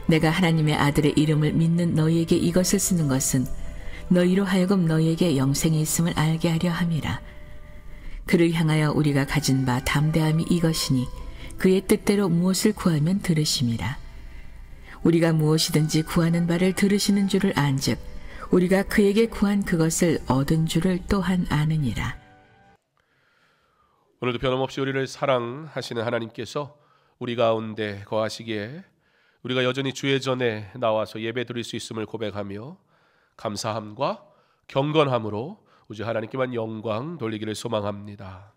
내가 하나님의 아들의 이름을 믿는 너희에게 이것을 쓰는 것은 너희로 하여금 너희에게 영생이 있음을 알게 하려 함이라. 그를 향하여 우리가 가진 바 담대함이 이것이니 그의 뜻대로 무엇을 구하면 들으심이라. 우리가 무엇이든지 구하는 바를 들으시는 줄을 안즉 우리가 그에게 구한 그것을 얻은 줄을 또한 아느니라. 오늘도 변함없이 우리를 사랑하시는 하나님께서 우리 가운데 거하시기에 우리가 여전히 주의 전에 나와서 예배 드릴 수 있음을 고백하며 감사함과 경건함으로 우주 하나님께만 영광 돌리기를 소망합니다.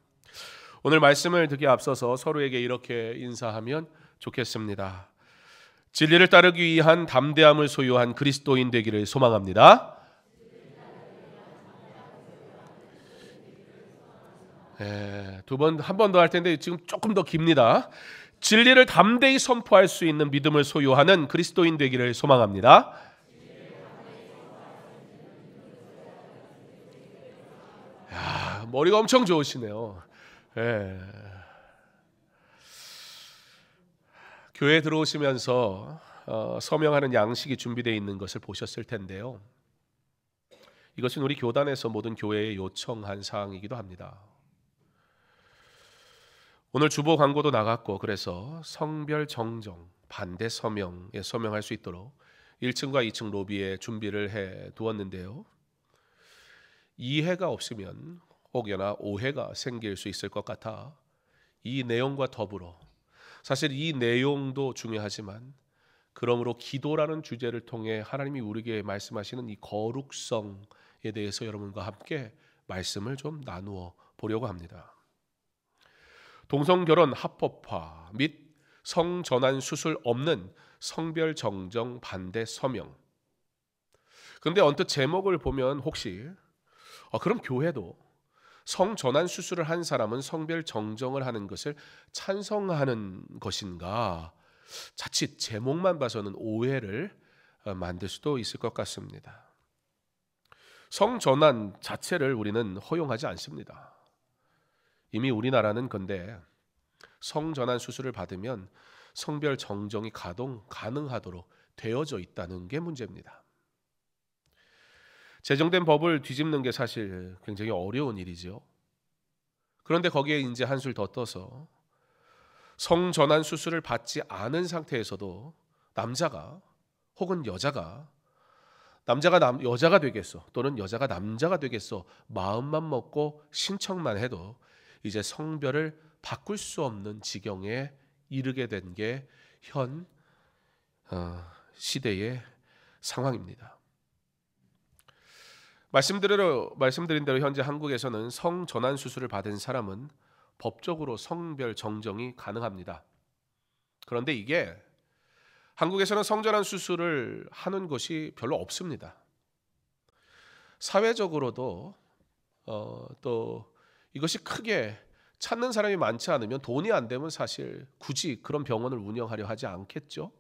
오늘 말씀을 듣기에 앞서서 서로에게 이렇게 인사하면 좋겠습니다. 진리를 따르기 위한 담대함을 소유한 그리스도인 되기를 소망합니다. 한 번 더 할 텐데 지금 조금 더 깁니다. 진리를 담대히 선포할 수 있는 믿음을 소유하는 그리스도인 되기를 소망합니다. 머리가 엄청 좋으시네요. 교회에 들어오시면서 서명하는 양식이 준비되어 있는 것을 보셨을 텐데요. 이것은 우리 교단에서 모든 교회에 요청한 사항이기도 합니다. 오늘 주보 광고도 나갔고 그래서 성별 정정 반대 서명에 서명할 수 있도록 1층과 2층 로비에 준비를 해 두었는데요. 이해가 없으면 혹여나 오해가 생길 수 있을 것 같아 이 내용과 더불어 사실 이 내용도 중요하지만 그러므로 기도라는 주제를 통해 하나님이 우리에게 말씀하시는 이 거룩성에 대해서 여러분과 함께 말씀을 좀 나누어 보려고 합니다. 동성결혼 합법화 및 성전환 수술 없는 성별 정정 반대 서명. 그런데 언뜻 제목을 보면 혹시 그럼 교회도 성전환 수술을 한 사람은 성별 정정을 하는 것을 찬성하는 것인가? 자칫 제목만 봐서는 오해를 만들 수도 있을 것 같습니다. 성전환 자체를 우리는 허용하지 않습니다. 이미 우리나라는 근데 성전환 수술을 받으면 성별 정정이 가능하도록 되어져 있다는 게 문제입니다. 제정된 법을 뒤집는 게 사실 굉장히 어려운 일이죠. 그런데 거기에 이제 한술 더 떠서 성전환 수술을 받지 않은 상태에서도 남자가 혹은 여자가 여자가 되겠어 또는 여자가 남자가 되겠어 마음만 먹고 신청만 해도 이제 성별을 바꿀 수 없는 지경에 이르게 된 게 현 시대의 상황입니다. 말씀드린 대로 현재 한국에서는 성전환 수술을 받은 사람은 법적으로 성별 정정이 가능합니다. 그런데 이게 한국에서는 성전환 수술을 하는 곳이 별로 없습니다. 사회적으로도 또 이것이 크게 찾는 사람이 많지 않으면 돈이 안 되면 사실 굳이 그런 병원을 운영하려 하지 않겠죠.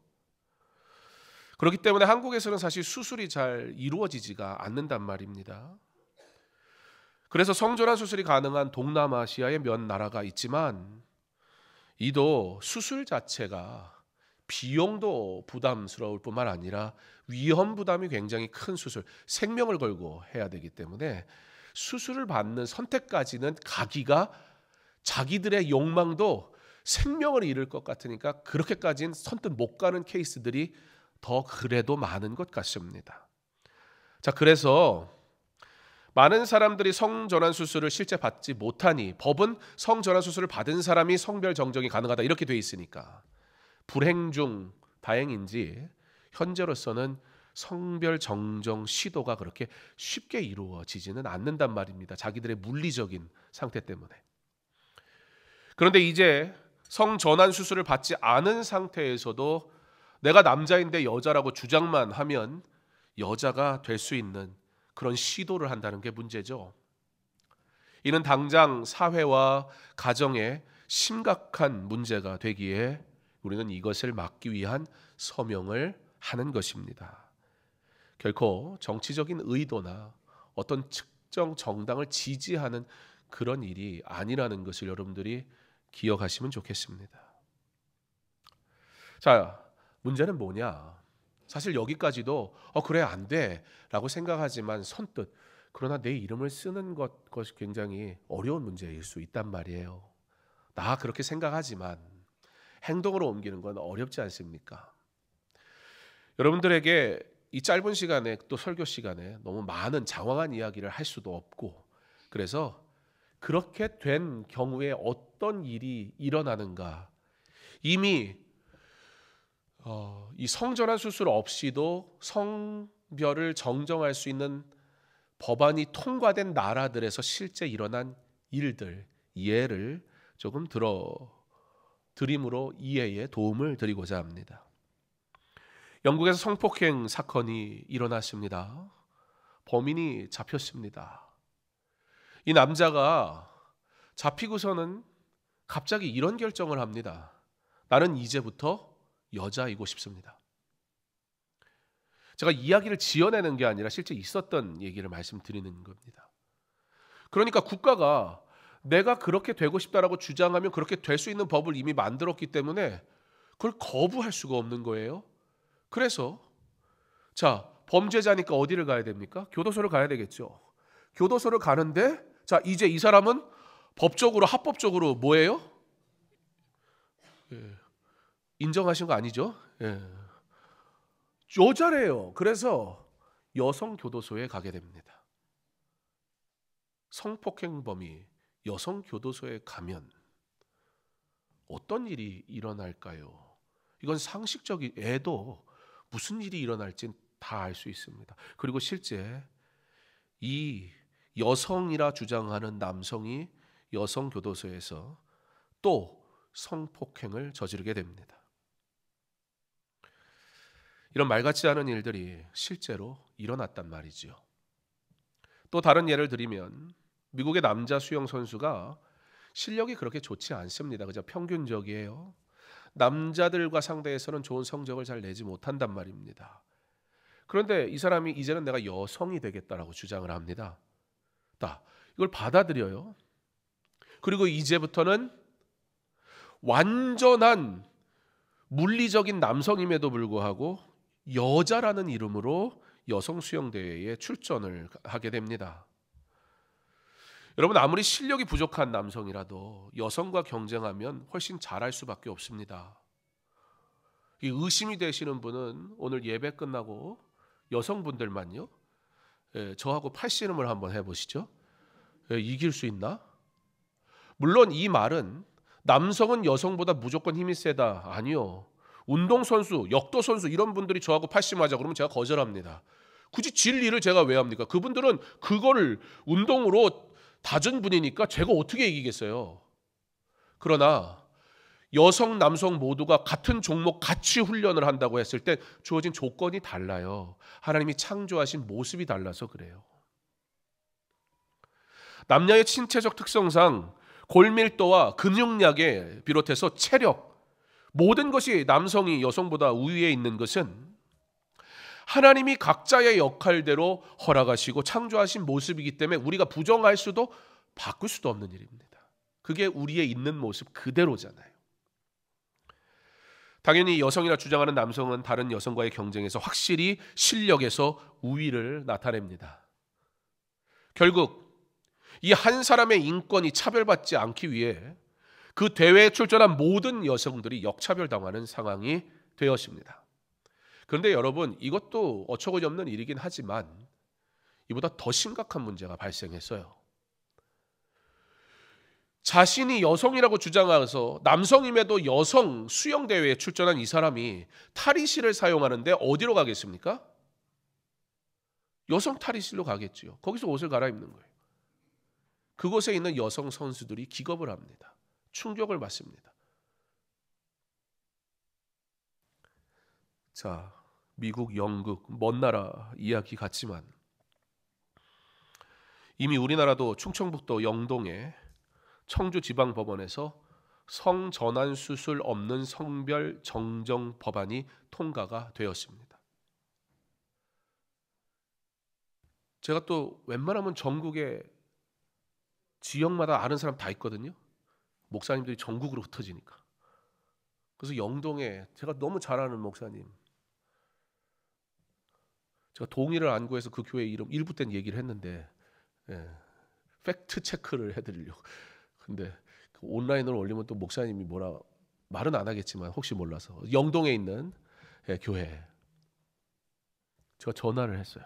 그렇기 때문에 한국에서는 사실 수술이 잘 이루어지지가 않는단 말입니다. 그래서 성전환 수술이 가능한 동남아시아의 몇 나라가 있지만 이도 수술 자체가 비용도 부담스러울 뿐만 아니라 위험 부담이 굉장히 큰 수술, 생명을 걸고 해야 되기 때문에 수술을 받는 선택까지는 가기가 자기들의 욕망도 생명을 잃을 것 같으니까 그렇게까지는 선뜻 못 가는 케이스들이 더 그래도 많은 것 같습니다. 자, 그래서 많은 사람들이 성전환 수술을 실제 받지 못하니 법은 성전환 수술을 받은 사람이 성별 정정이 가능하다 이렇게 돼 있으니까 불행 중 다행인지 현재로서는 성별 정정 시도가 그렇게 쉽게 이루어지지는 않는단 말입니다. 자기들의 물리적인 상태 때문에. 그런데 이제 성전환 수술을 받지 않은 상태에서도 내가 남자인데 여자라고 주장만 하면 여자가 될 수 있는 그런 시도를 한다는 게 문제죠. 이는 당장 사회와 가정에 심각한 문제가 되기에 우리는 이것을 막기 위한 서명을 하는 것입니다. 결코 정치적인 의도나 어떤 특정 정당을 지지하는 그런 일이 아니라는 것을 여러분들이 기억하시면 좋겠습니다. 자, 문제는 뭐냐? 사실 여기까지도 그래 안 돼라고 생각하지만 선뜻 그러나 내 이름을 쓰는 것이 굉장히 어려운 문제일 수 있단 말이에요. 나 그렇게 생각하지만 행동으로 옮기는 건 어렵지 않습니까? 여러분들에게 이 짧은 시간에 또 설교 시간에 너무 많은 장황한 이야기를 할 수도 없고, 그래서 그렇게 된 경우에 어떤 일이 일어나는가, 이미 이 성전환 수술 없이도 성별을 정정할 수 있는 법안이 통과된 나라들에서 실제 일어난 일들, 예를 조금 드림으로 이해에 도움을 드리고자 합니다. 영국에서 성폭행 사건이 일어났습니다. 범인이 잡혔습니다. 이 남자가 잡히고서는 갑자기 이런 결정을 합니다. 나는 이제부터 여자이고 싶습니다. 제가 이야기를 지어내는 게 아니라 실제 있었던 얘기를 말씀드리는 겁니다. 그러니까 국가가 내가 그렇게 되고 싶다라고 주장하면 그렇게 될 수 있는 법을 이미 만들었기 때문에 그걸 거부할 수가 없는 거예요. 그래서 자, 범죄자니까 어디를 가야 됩니까? 교도소를 가야 되겠죠. 교도소를 가는데 자, 이제 이 사람은 법적으로 합법적으로 뭐예요? 인정하신 거 아니죠? 여자래요. 그래서 여성 교도소에 가게 됩니다. 성폭행범이 여성 교도소에 가면 어떤 일이 일어날까요? 이건 상식적인 애도 무슨 일이 일어날지 다 알 수 있습니다. 그리고 실제 이 여성이라 주장하는 남성이 여성 교도소에서 또 성폭행을 저지르게 됩니다. 이런 말 같지 않은 일들이 실제로 일어났단 말이죠. 또 다른 예를 들면 미국의 남자 수영 선수가 실력이 그렇게 좋지 않습니다. 그저 평균적이에요. 남자들과 상대해서는 좋은 성적을 잘 내지 못한단 말입니다. 그런데 이 사람이 이제는 내가 여성이 되겠다라고 주장을 합니다. 이걸 받아들여요. 그리고 이제부터는 완전한 물리적인 남성임에도 불구하고 여자라는 이름으로 여성 수영대회에 출전을 하게 됩니다. 여러분, 아무리 실력이 부족한 남성이라도 여성과 경쟁하면 훨씬 잘할 수밖에 없습니다. 이 의심이 되시는 분은 오늘 예배 끝나고 여성분들만요, 저하고 팔씨름을 한번 해보시죠. 이길 수 있나? 물론 이 말은 남성은 여성보다 무조건 힘이 세다, 아니요. 운동선수, 역도선수 이런 분들이 저하고 팔씨름하자 그러면 제가 거절합니다. 굳이 질 일을 제가 왜 합니까? 그분들은 그거를 운동으로 다준 분이니까 제가 어떻게 이기겠어요? 그러나 여성, 남성 모두가 같은 종목 같이 훈련을 한다고 했을 때 주어진 조건이 달라요. 하나님이 창조하신 모습이 달라서 그래요. 남녀의 신체적 특성상 골밀도와 근육량에 비롯해서 체력, 모든 것이 남성이 여성보다 우위에 있는 것은 하나님이 각자의 역할대로 허락하시고 창조하신 모습이기 때문에 우리가 부정할 수도 바꿀 수도 없는 일입니다. 그게 우리의 있는 모습 그대로잖아요. 당연히 여성이라 주장하는 남성은 다른 여성과의 경쟁에서 확실히 실력에서 우위를 나타냅니다. 결국 이 한 사람의 인권이 차별받지 않기 위해 그 대회에 출전한 모든 여성들이 역차별당하는 상황이 되었습니다. 그런데 여러분, 이것도 어처구니 없는 일이긴 하지만 이보다 더 심각한 문제가 발생했어요. 자신이 여성이라고 주장해서 남성임에도 여성 수영대회에 출전한 이 사람이 탈의실을 사용하는데 어디로 가겠습니까? 여성 탈의실로 가겠지요. 거기서 옷을 갈아입는 거예요. 그곳에 있는 여성 선수들이 기겁을 합니다. 충격을 받습니다. 자, 미국, 영국, 먼 나라 이야기 같지만 이미 우리나라도 충청북도 영동의 청주지방법원에서 성전환 수술 없는 성별 정정 법안이 통과가 되었습니다. 제가 또 웬만하면 전국에 지역마다 아는 사람 다 있거든요. 목사님들이 전국으로 흩어지니까. 그래서 영동에 제가 너무 잘 아는 목사님, 제가 동의를 안 구해서 그 교회 이름 일부 때는 얘기를 했는데 팩트 체크를 해드리려고. 근데 그 온라인으로 올리면 또 목사님이 뭐라 말은 안 하겠지만 혹시 몰라서 영동에 있는 교회 제가 전화를 했어요.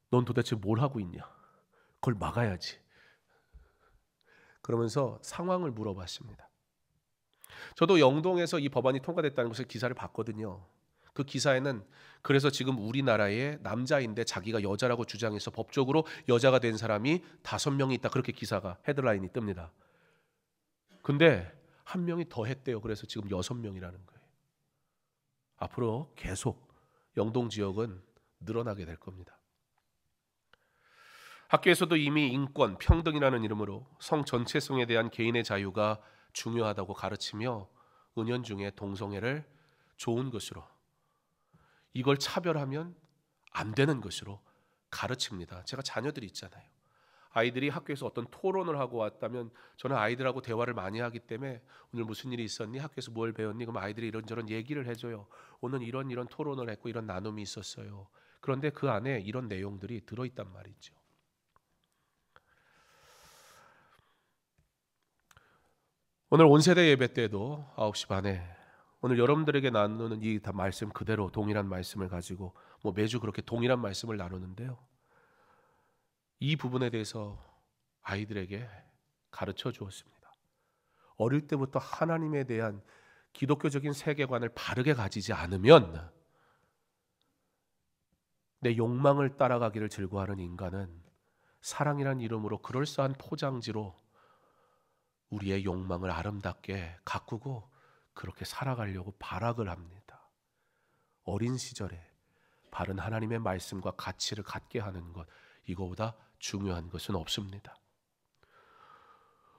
넌 도대체 뭘 하고 있냐? 그걸 막아야지. 그러면서 상황을 물어봤습니다. 저도 영동에서 이 법안이 통과됐다는 것을 기사를 봤거든요. 그 기사에는 그래서 지금 우리나라에 남자인데 자기가 여자라고 주장해서 법적으로 여자가 된 사람이 5명이 있다. 그렇게 기사가 헤드라인이 뜹니다. 근데 1명이 더 했대요. 그래서 지금 6명이라는 거예요. 앞으로 계속 영동 지역은 늘어나게 될 겁니다. 학교에서도 이미 인권, 평등이라는 이름으로 성 전체성에 대한 개인의 자유가 중요하다고 가르치며 은연중에 동성애를 좋은 것으로, 이걸 차별하면 안 되는 것으로 가르칩니다. 제가 자녀들이 있잖아요. 아이들이 학교에서 어떤 토론을 하고 왔다면 저는 아이들하고 대화를 많이 하기 때문에 오늘 무슨 일이 있었니? 학교에서 뭘 배웠니? 그럼 아이들이 이런저런 얘기를 해줘요. 오늘 이런 토론을 했고 이런 나눔이 있었어요. 그런데 그 안에 이런 내용들이 들어있단 말이죠. 오늘 온세대 예배 때도 9시 반에 오늘 여러분들에게 나누는 이 다 말씀 그대로 동일한 말씀을 가지고 매주 그렇게 동일한 말씀을 나누는데요. 이 부분에 대해서 아이들에게 가르쳐 주었습니다. 어릴 때부터 하나님에 대한 기독교적인 세계관을 바르게 가지지 않으면 내 욕망을 따라가기를 즐거워하는 인간은 사랑이란 이름으로 그럴싸한 포장지로 우리의 욕망을 아름답게 가꾸고 그렇게 살아가려고 발악을 합니다. 어린 시절에 바른 하나님의 말씀과 가치를 갖게 하는 것, 이거보다 중요한 것은 없습니다.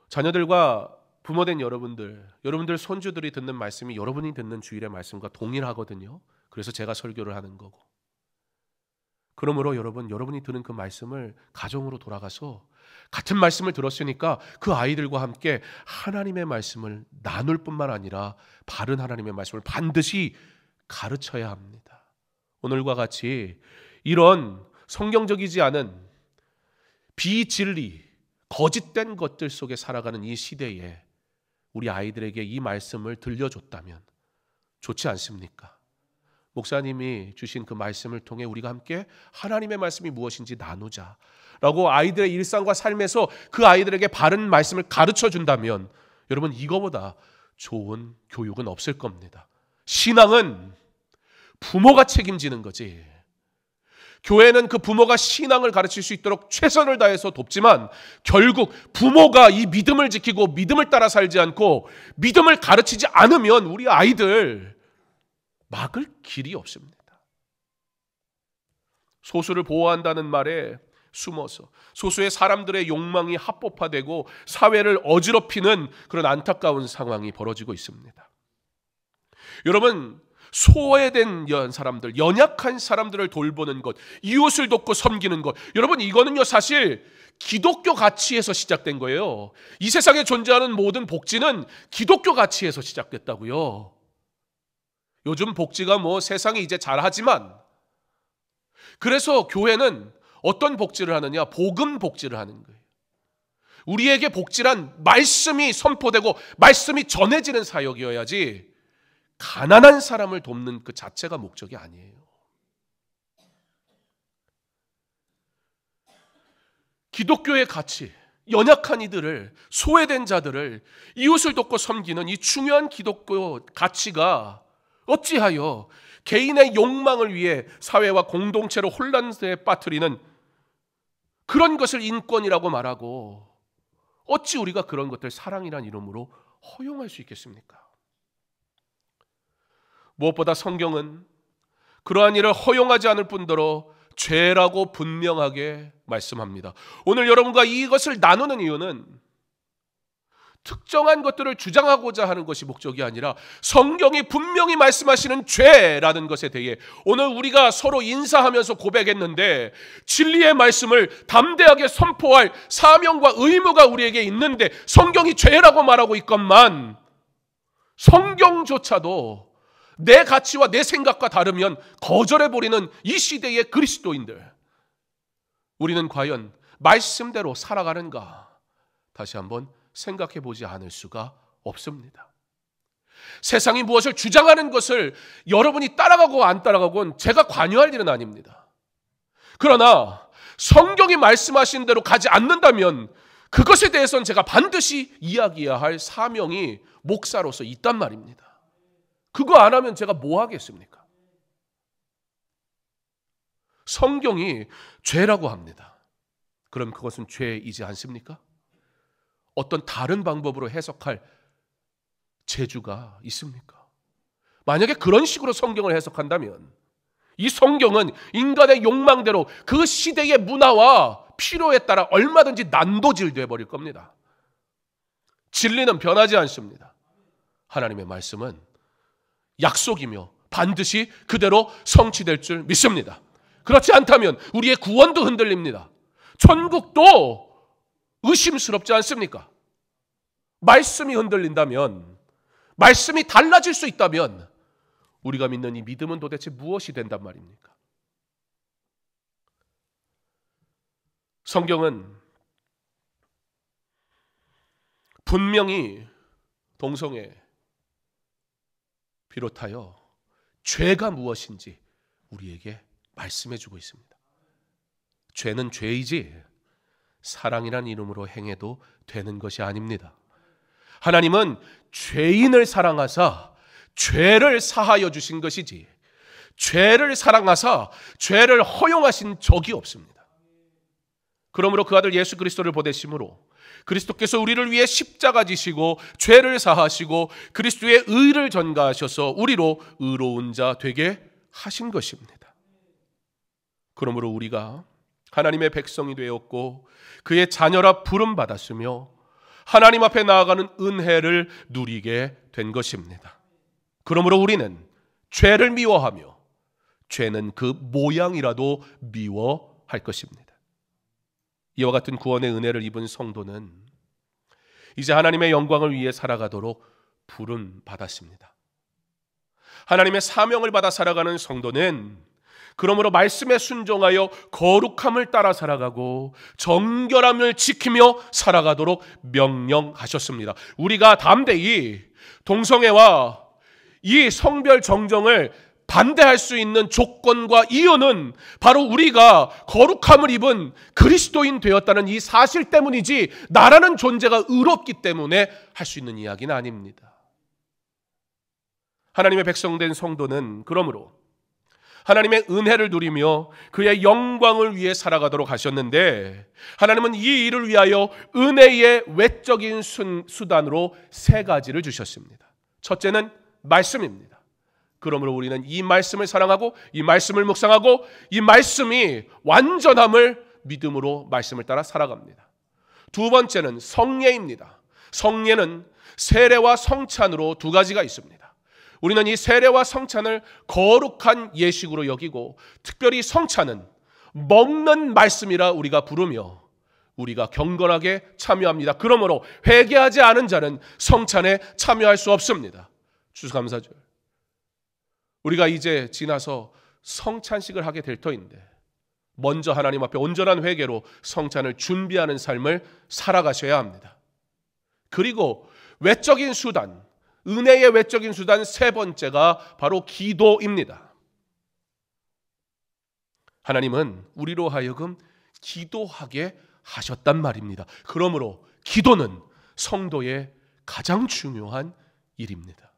자녀들과 부모된 여러분들 손주들이 듣는 말씀이 여러분이 듣는 주일의 말씀과 동일하거든요. 그래서 제가 설교를 하는 거고. 그러므로 여러분이 들은 그 말씀을 가정으로 돌아가서 같은 말씀을 들었으니까 그 아이들과 함께 하나님의 말씀을 나눌 뿐만 아니라 바른 하나님의 말씀을 반드시 가르쳐야 합니다. 오늘과 같이 이런 성경적이지 않은 비진리, 거짓된 것들 속에 살아가는 이 시대에 우리 아이들에게 이 말씀을 들려줬다면 좋지 않습니까? 목사님이 주신 그 말씀을 통해 우리가 함께 하나님의 말씀이 무엇인지 나누자라고 아이들의 일상과 삶에서 그 아이들에게 바른 말씀을 가르쳐 준다면 여러분, 이거보다 좋은 교육은 없을 겁니다. 신앙은 부모가 책임지는 거지. 교회는 그 부모가 신앙을 가르칠 수 있도록 최선을 다해서 돕지만 결국 부모가 이 믿음을 지키고 믿음을 따라 살지 않고 믿음을 가르치지 않으면 우리 아이들 막을 길이 없습니다. 소수를 보호한다는 말에 숨어서 소수의 사람들의 욕망이 합법화되고 사회를 어지럽히는 그런 안타까운 상황이 벌어지고 있습니다. 여러분, 소외된 사람들, 연약한 사람들을 돌보는 것, 이웃을 돕고 섬기는 것, 여러분 이거는요 사실 기독교 가치에서 시작된 거예요. 이 세상에 존재하는 모든 복지는 기독교 가치에서 시작됐다고요. 요즘 복지가 세상이 이제 잘하지만, 그래서 교회는 어떤 복지를 하느냐? 복음 복지를 하는 거예요. 우리에게 복지란 말씀이 선포되고 말씀이 전해지는 사역이어야지 가난한 사람을 돕는 그 자체가 목적이 아니에요. 기독교의 가치, 연약한 이들을, 소외된 자들을, 이웃을 돕고 섬기는 이 중요한 기독교 가치가 어찌하여 개인의 욕망을 위해 사회와 공동체로 혼란에 빠뜨리는 그런 것을 인권이라고 말하고 어찌 우리가 그런 것들 사랑이란 이름으로 허용할 수 있겠습니까? 무엇보다 성경은 그러한 일을 허용하지 않을 뿐더러 죄라고 분명하게 말씀합니다. 오늘 여러분과 이것을 나누는 이유는 특정한 것들을 주장하고자 하는 것이 목적이 아니라 성경이 분명히 말씀하시는 죄라는 것에 대해 오늘 우리가 서로 인사하면서 고백했는데 진리의 말씀을 담대하게 선포할 사명과 의무가 우리에게 있는데 성경이 죄라고 말하고 있건만 성경조차도 내 가치와 내 생각과 다르면 거절해버리는 이 시대의 그리스도인들, 우리는 과연 말씀대로 살아가는가 다시 한번 생각해 보지 않을 수가 없습니다. 세상이 무엇을 주장하는 것을 여러분이 따라가고 안 따라가고는 제가 관여할 일은 아닙니다. 그러나 성경이 말씀하신 대로 가지 않는다면 그것에 대해서는 제가 반드시 이야기해야 할 사명이 목사로서 있단 말입니다. 그거 안 하면 제가 뭐 하겠습니까? 성경이 죄라고 합니다. 그럼 그것은 죄이지 않습니까? 어떤 다른 방법으로 해석할 재주가 있습니까? 만약에 그런 식으로 성경을 해석한다면 이 성경은 인간의 욕망대로 그 시대의 문화와 필요에 따라 얼마든지 난도질 되어버릴 겁니다. 진리는 변하지 않습니다. 하나님의 말씀은 약속이며 반드시 그대로 성취될 줄 믿습니다. 그렇지 않다면 우리의 구원도 흔들립니다. 천국도 의심스럽지 않습니까? 말씀이 흔들린다면, 말씀이 달라질 수 있다면 우리가 믿는 이 믿음은 도대체 무엇이 된단 말입니까? 성경은 분명히 동성애 비롯하여 죄가 무엇인지 우리에게 말씀해주고 있습니다. 죄는 죄이지 사랑이란 이름으로 행해도 되는 것이 아닙니다. 하나님은 죄인을 사랑하사 죄를 사하여 주신 것이지 죄를 사랑하사 죄를 허용하신 적이 없습니다. 그러므로 그 아들 예수 그리스도를 보내심으로 그리스도께서 우리를 위해 십자가 지시고 죄를 사하시고 그리스도의 의를 전가하셔서 우리로 의로운 자 되게 하신 것입니다. 그러므로 우리가 하나님의 백성이 되었고 그의 자녀라 부름받았으며 하나님 앞에 나아가는 은혜를 누리게 된 것입니다. 그러므로 우리는 죄를 미워하며 죄는 그 모양이라도 미워할 것입니다. 이와 같은 구원의 은혜를 입은 성도는 이제 하나님의 영광을 위해 살아가도록 부름받았습니다. 하나님의 사명을 받아 살아가는 성도는 그러므로 말씀에 순종하여 거룩함을 따라 살아가고 정결함을 지키며 살아가도록 명령하셨습니다. 우리가 담대히 동성애와 이 성별 정정을 반대할 수 있는 조건과 이유는 바로 우리가 거룩함을 입은 그리스도인 되었다는 이 사실 때문이지 나라는 존재가 의롭기 때문에 할 수 있는 이야기는 아닙니다. 하나님의 백성된 성도는 그러므로 하나님의 은혜를 누리며 그의 영광을 위해 살아가도록 하셨는데 하나님은 이 일을 위하여 은혜의 외적인 수단으로 세 가지를 주셨습니다. 첫째는 말씀입니다. 그러므로 우리는 이 말씀을 사랑하고 이 말씀을 묵상하고 이 말씀이 완전함을 믿음으로 말씀을 따라 살아갑니다. 두 번째는 성례입니다. 성례는 세례와 성찬으로 두 가지가 있습니다. 우리는 이 세례와 성찬을 거룩한 예식으로 여기고 특별히 성찬은 먹는 말씀이라 우리가 부르며 우리가 경건하게 참여합니다. 그러므로 회개하지 않은 자는 성찬에 참여할 수 없습니다. 추수감사절 우리가 이제 지나서 성찬식을 하게 될 터인데 먼저 하나님 앞에 온전한 회개로 성찬을 준비하는 삶을 살아가셔야 합니다. 그리고 외적인 수단, 은혜의 외적인 수단 세 번째가 바로 기도입니다. 하나님은 우리로 하여금 기도하게 하셨단 말입니다. 그러므로 기도는 성도의 가장 중요한 일입니다.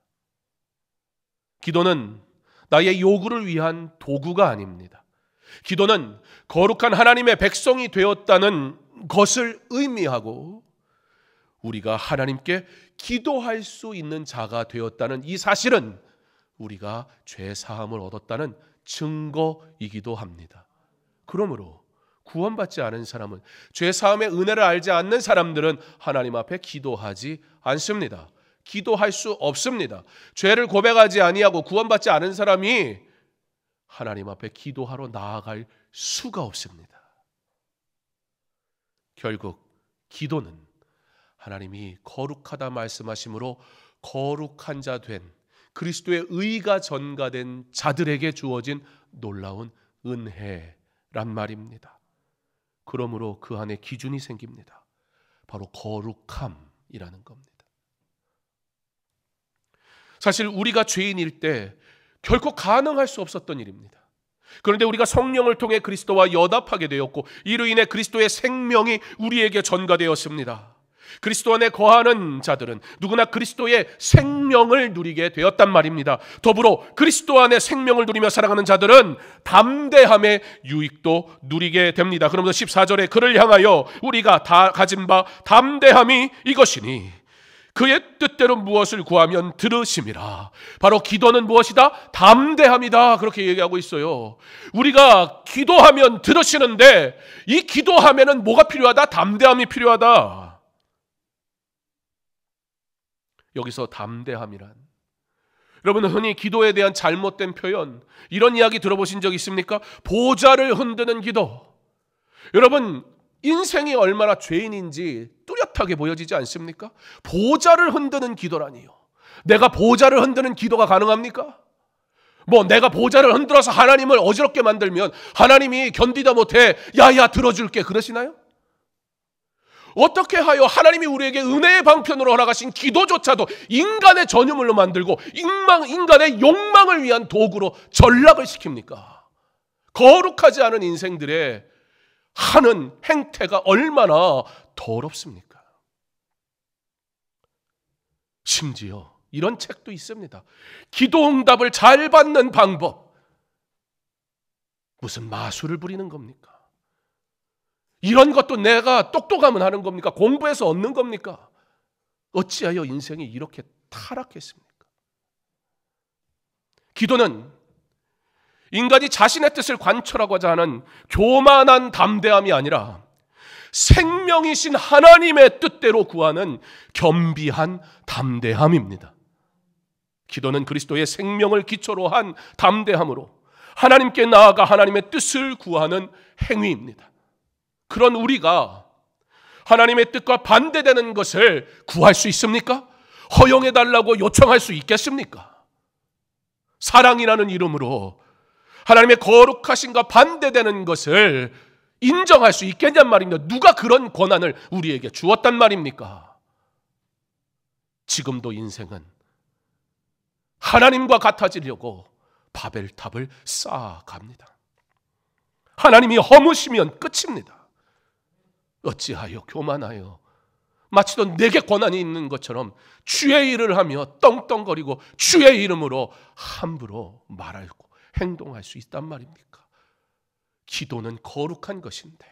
기도는 나의 요구를 위한 도구가 아닙니다. 기도는 거룩한 하나님의 백성이 되었다는 것을 의미하고 우리가 하나님께 기도할 수 있는 자가 되었다는 이 사실은 우리가 죄 사함을 얻었다는 증거이기도 합니다. 그러므로 구원받지 않은 사람은, 죄 사함의 은혜를 알지 않는 사람들은 하나님 앞에 기도하지 않습니다. 기도할 수 없습니다. 죄를 고백하지 아니하고 구원받지 않은 사람이 하나님 앞에 기도하러 나아갈 수가 없습니다. 결국 기도는 하나님이 거룩하다 말씀하심으로 거룩한 자 된 그리스도의 의가 전가된 자들에게 주어진 놀라운 은혜란 말입니다. 그러므로 그 안에 기준이 생깁니다. 바로 거룩함이라는 겁니다. 사실 우리가 죄인일 때 결코 가능할 수 없었던 일입니다. 그런데 우리가 성령을 통해 그리스도와 연합하게 되었고 이로 인해 그리스도의 생명이 우리에게 전가되었습니다. 그리스도 안에 거하는 자들은 누구나 그리스도의 생명을 누리게 되었단 말입니다. 더불어 그리스도 안에 생명을 누리며 살아가는 자들은 담대함의 유익도 누리게 됩니다. 그러면서 14절에 그를 향하여 우리가 다 가진 바 담대함이 이것이니 그의 뜻대로 무엇을 구하면 들으심이라. 바로 기도는 무엇이다? 담대함이다. 그렇게 얘기하고 있어요. 우리가 기도하면 들으시는데 이 기도하면은 뭐가 필요하다? 담대함이 필요하다. 여기서 담대함이란, 여러분 흔히 기도에 대한 잘못된 표현, 이런 이야기 들어보신 적 있습니까? 보좌를 흔드는 기도. 여러분 인생이 얼마나 죄인인지 뚜렷하게 보여지지 않습니까? 보좌를 흔드는 기도라니요. 내가 보좌를 흔드는 기도가 가능합니까? 내가 보좌를 흔들어서 하나님을 어지럽게 만들면 하나님이 견디다 못해 야야 들어줄게 그러시나요? 어떻게 하여 하나님이 우리에게 은혜의 방편으로 허락하신 기도조차도 인간의 전유물로 만들고 인간의 욕망을 위한 도구로 전락을 시킵니까? 거룩하지 않은 인생들의 하는 행태가 얼마나 더럽습니까? 심지어 이런 책도 있습니다. 기도응답을 잘 받는 방법. 무슨 마술을 부리는 겁니까? 이런 것도 내가 똑똑하면 하는 겁니까? 공부해서 얻는 겁니까? 어찌하여 인생이 이렇게 타락했습니까? 기도는 인간이 자신의 뜻을 관철하고자 하는 교만한 담대함이 아니라 생명이신 하나님의 뜻대로 구하는 겸비한 담대함입니다. 기도는 그리스도의 생명을 기초로 한 담대함으로 하나님께 나아가 하나님의 뜻을 구하는 행위입니다. 그런 우리가 하나님의 뜻과 반대되는 것을 구할 수 있습니까? 허용해달라고 요청할 수 있겠습니까? 사랑이라는 이름으로 하나님의 거룩하심과 반대되는 것을 인정할 수 있겠냔 말입니다. 누가 그런 권한을 우리에게 주었단 말입니까? 지금도 인생은 하나님과 같아지려고 바벨탑을 쌓아갑니다. 하나님이 허무시면 끝입니다. 어찌하여 교만하여 마치도 내게 권한이 있는 것처럼 주의 일을 하며 떵떵거리고 주의 이름으로 함부로 말하고 행동할 수 있단 말입니까? 기도는 거룩한 것인데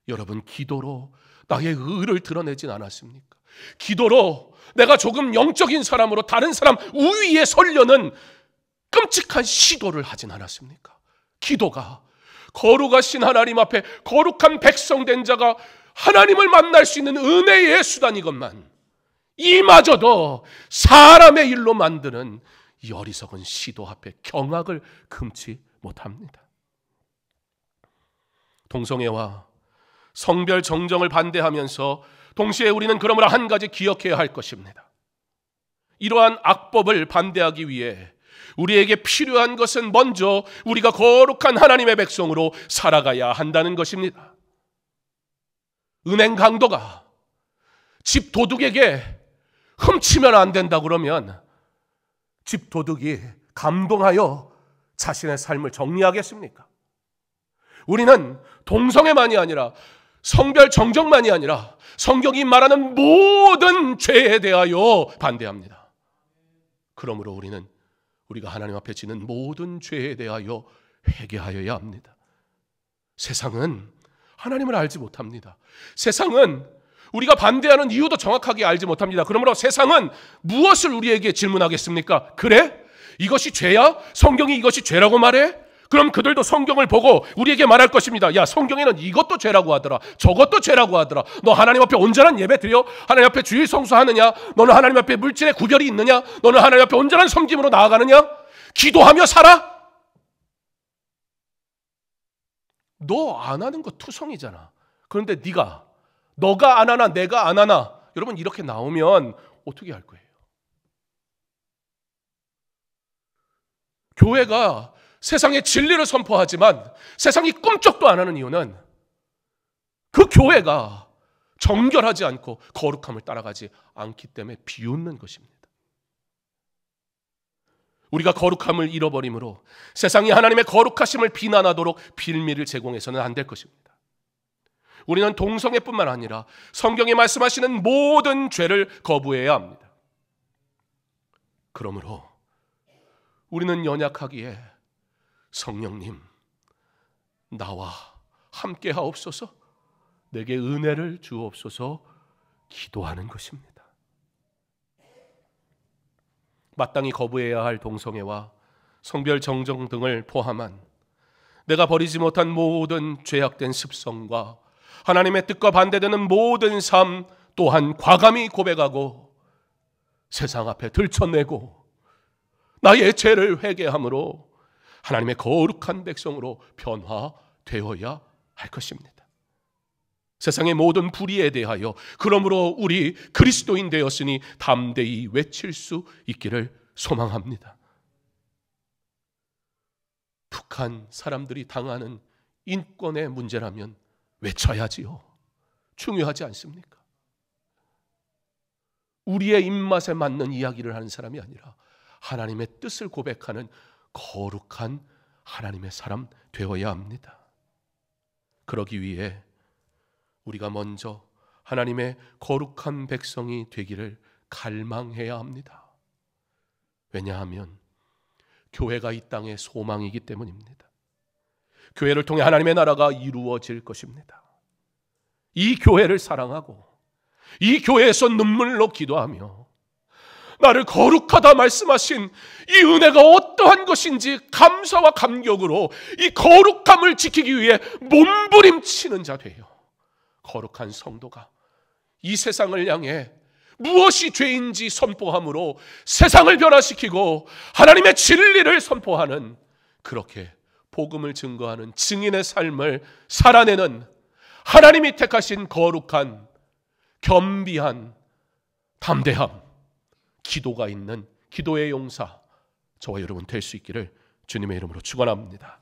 여러분 기도로 나의 의를 드러내진 않았습니까? 기도로 내가 조금 영적인 사람으로 다른 사람 우위에 서려는 끔찍한 시도를 하진 않았습니까? 기도가 거룩하신 하나님 앞에 거룩한 백성된 자가 하나님을 만날 수 있는 은혜의 수단이건만 이마저도 사람의 일로 만드는 이 어리석은 시도 앞에 경악을 금치 못합니다. 동성애와 성별 정정을 반대하면서 동시에 우리는 그러므로 한 가지 기억해야 할 것입니다. 이러한 악법을 반대하기 위해 우리에게 필요한 것은 먼저 우리가 거룩한 하나님의 백성으로 살아가야 한다는 것입니다. 은행 강도가 집 도둑에게 훔치면 안 된다 그러면 집 도둑이 감동하여 자신의 삶을 정리하겠습니까? 우리는 동성애만이 아니라 성별 정정만이 아니라 성경이 말하는 모든 죄에 대하여 반대합니다. 그러므로 우리는 우리가 하나님 앞에 지는 모든 죄에 대하여 회개하여야 합니다. 세상은 하나님을 알지 못합니다. 세상은 우리가 반대하는 이유도 정확하게 알지 못합니다. 그러므로 세상은 무엇을 우리에게 질문하겠습니까? 그래? 이것이 죄야? 성경이 이것이 죄라고 말해? 그럼 그들도 성경을 보고 우리에게 말할 것입니다. 야, 성경에는 이것도 죄라고 하더라. 저것도 죄라고 하더라. 너 하나님 앞에 온전한 예배 드려? 하나님 앞에 주일 성수하느냐? 너는 하나님 앞에 물질의 구별이 있느냐? 너는 하나님 앞에 온전한 섬김으로 나아가느냐? 기도하며 살아? 너 안 하는 거 투성이잖아. 그런데 너가 안 하나 내가 안 하나, 여러분 이렇게 나오면 어떻게 할 거예요? 교회가 세상에 진리를 선포하지만 세상이 꿈쩍도 안 하는 이유는 그 교회가 정결하지 않고 거룩함을 따라가지 않기 때문에 비웃는 것입니다. 우리가 거룩함을 잃어버림으로 세상이 하나님의 거룩하심을 비난하도록 빌미를 제공해서는 안 될 것입니다. 우리는 동성애뿐만 아니라 성경에 말씀하시는 모든 죄를 거부해야 합니다. 그러므로 우리는 연약하기에 성령님, 나와 함께 하옵소서, 내게 은혜를 주옵소서 기도하는 것입니다. 마땅히 거부해야 할 동성애와 성별 정정 등을 포함한 내가 버리지 못한 모든 죄악된 습성과 하나님의 뜻과 반대되는 모든 삶 또한 과감히 고백하고 세상 앞에 들춰내고 나의 죄를 회개함으로 하나님의 거룩한 백성으로 변화되어야 할 것입니다. 세상의 모든 불의에 대하여 그러므로 우리 그리스도인 되었으니 담대히 외칠 수 있기를 소망합니다. 북한 사람들이 당하는 인권의 문제라면 외쳐야지요. 중요하지 않습니까? 우리의 입맛에 맞는 이야기를 하는 사람이 아니라 하나님의 뜻을 고백하는 거룩한 하나님의 사람 되어야 합니다. 그러기 위해 우리가 먼저 하나님의 거룩한 백성이 되기를 갈망해야 합니다. 왜냐하면 교회가 이 땅의 소망이기 때문입니다. 교회를 통해 하나님의 나라가 이루어질 것입니다. 이 교회를 사랑하고 이 교회에서 눈물로 기도하며 나를 거룩하다 말씀하신 이 은혜가 어떠한 것인지 감사와 감격으로 이 거룩함을 지키기 위해 몸부림치는 자 되어 거룩한 성도가 이 세상을 향해 무엇이 죄인지 선포함으로 세상을 변화시키고 하나님의 진리를 선포하는, 그렇게 복음을 증거하는 증인의 삶을 살아내는 하나님이 택하신 거룩한, 겸비한, 담대함, 기도가 있는 기도의 용사 저와 여러분 될 수 있기를 주님의 이름으로 축원합니다.